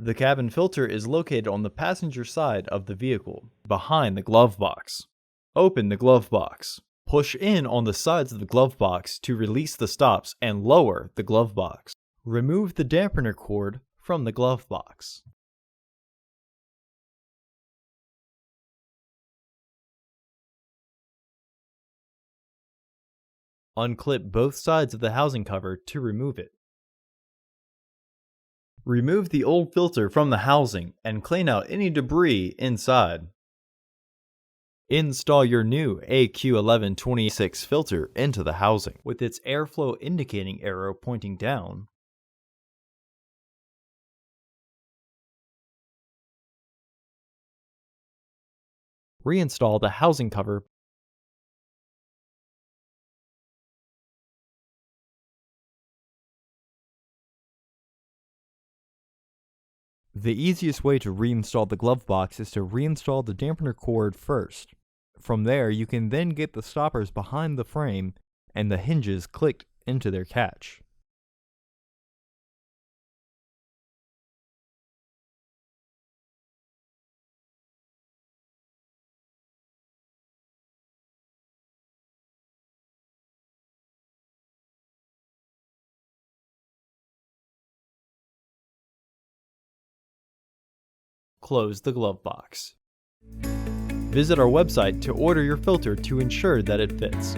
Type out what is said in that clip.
The cabin filter is located on the passenger side of the vehicle, behind the glove box. Open the glove box. Push in on the sides of the glove box to release the stops and lower the glove box. Remove the dampener cord from the glove box. Unclip both sides of the housing cover to remove it. Remove the old filter from the housing and clean out any debris inside. Install your new AQ1126 filter into the housing with its airflow indicating arrow pointing down. Reinstall the housing cover. The easiest way to reinstall the glove box is to reinstall the dampener cord first. From there, you can then get the stoppers behind the frame and the hinges clicked into their catch. Close the glove box. Visit our website to order your filter to ensure that it fits.